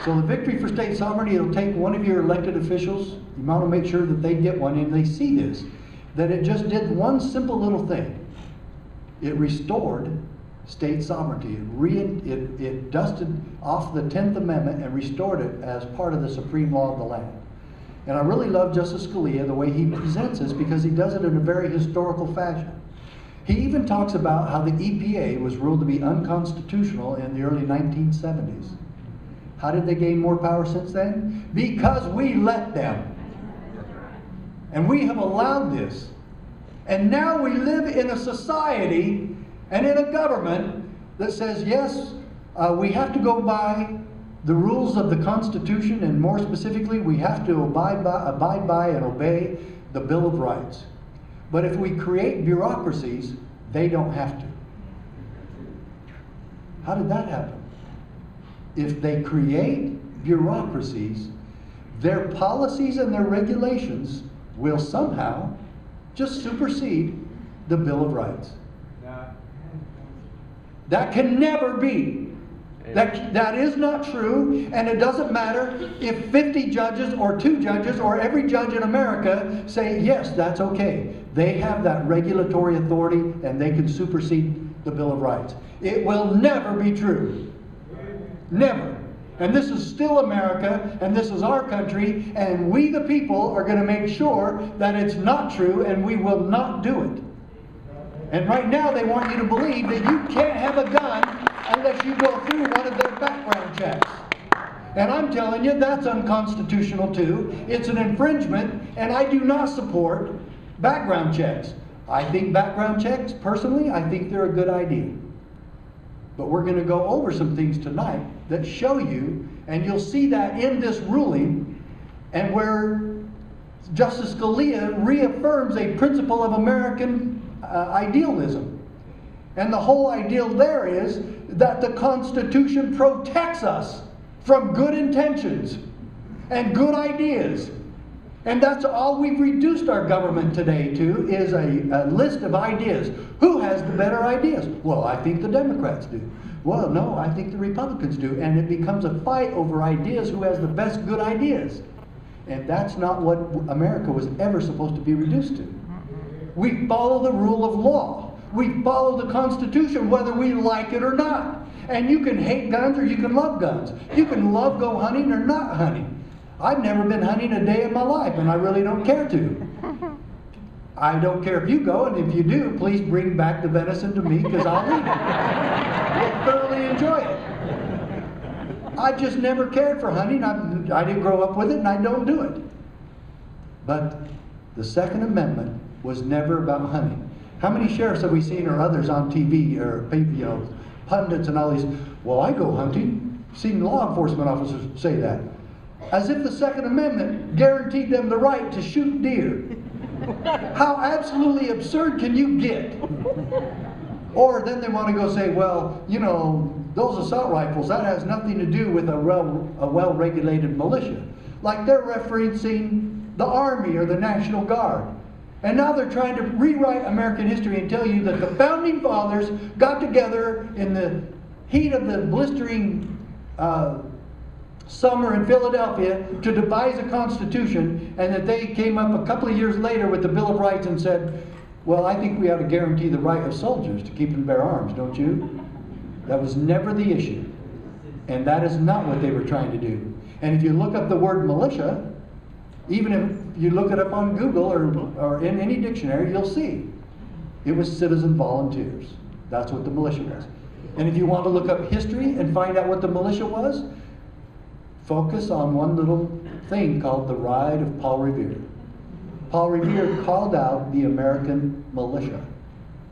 So the victory for state sovereignty, it'll take one of your elected officials, you want to make sure that they get one, and they see this, that it just did one simple little thing. It restored state sovereignty. It dusted off the 10th Amendment and restored it as part of the supreme law of the land. And I really love Justice Scalia, the way he presents this, because he does it in a very historical fashion. He even talks about how the EPA was ruled to be unconstitutional in the early 1970s. How did they gain more power since then? Because we let them. And we have allowed this. And now we live in a society and in a government that says, yes, we have to go by the rules of the Constitution, and more specifically, we have to abide by and obey the Bill of Rights. But if we create bureaucracies, they don't have to. How did that happen? If they create bureaucracies, their policies and their regulations will somehow just supersede the Bill of Rights. That can never be. That is not true, and it doesn't matter if 50 judges or 2 judges or every judge in America say, yes, that's okay. They have that regulatory authority and they can supersede the Bill of Rights. It will never be true. Never. And this is still America, and this is our country, and we the people are going to make sure that it's not true, and we will not do it. And right now they want you to believe that you can't have a gun unless you go through one of their background checks. And I'm telling you, that's unconstitutional too. It's an infringement, and I do not support background checks. I think background checks, personally, I think they're a good idea. But we're going to go over some things tonight that show you, and you'll see that in this ruling, and where Justice Scalia reaffirms a principle of American idealism. And the whole ideal there is that the Constitution protects us from good intentions and good ideas. And that's all we've reduced our government today to, is a list of ideas. Who has the better ideas? Well, I think the Democrats do. Well, no, I think the Republicans do. And it becomes a fight over ideas, who has the best good ideas. And that's not what America was ever supposed to be reduced to. We follow the rule of law. We follow the Constitution whether we like it or not. And you can hate guns or you can love guns. You can love go hunting or not hunting. I've never been hunting a day in my life, and I really don't care to. I don't care if you go, and if you do, please bring back the venison to me, because I'll eat it. I'll thoroughly enjoy it. I've just never cared for hunting. I didn't grow up with it, and I don't do it. But the Second Amendment was never about hunting. How many sheriffs have we seen, or others on TV, or pundits and all these? Well, I go hunting. Seen law enforcement officers say that, as if the Second Amendment guaranteed them the right to shoot deer. How absolutely absurd can you get? Or then they want to go say, well, you know, those assault rifles, that has nothing to do with a well-regulated militia. Like they're referencing the Army or the National Guard. And now they're trying to rewrite American history and tell you that the Founding Fathers got together in the heat of the blistering summer in Philadelphia to devise a Constitution, and that they came up a couple of years later with the Bill of Rights and said, well, I think we ought to guarantee the right of soldiers to keep and bear arms, don't you? That was never the issue. And that is not what they were trying to do. And if you look up the word militia, even if you look it up on Google or in any dictionary, you'll see it was citizen volunteers. That's what the militia was. And if you want to look up history and find out what the militia was, focus on one little thing called the Ride of Paul Revere. Paul Revere called out the American militia.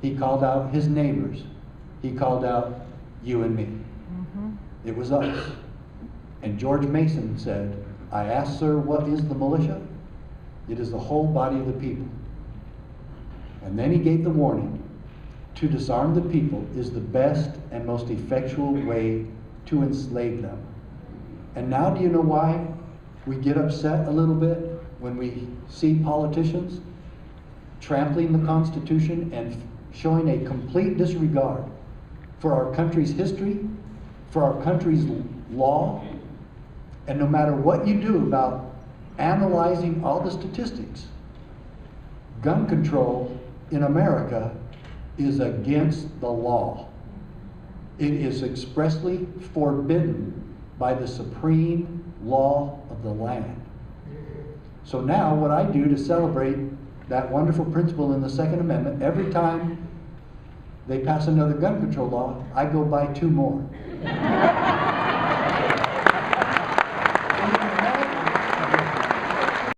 He called out his neighbors. He called out you and me. It was us. And George Mason said, I asked, sir, what is the militia? It is the whole body of the people. And then he gave the warning, to disarm the people is the best and most effectual way to enslave them. And now do you know why we get upset a little bit when we see politicians trampling the Constitution and showing a complete disregard for our country's history, for our country's law, And no matter what you do about analyzing all the statistics, gun control in America is against the law. It is expressly forbidden by the supreme law of the land. So now what I do to celebrate that wonderful principle in the Second Amendment, every time they pass another gun control law, I go buy 2 more.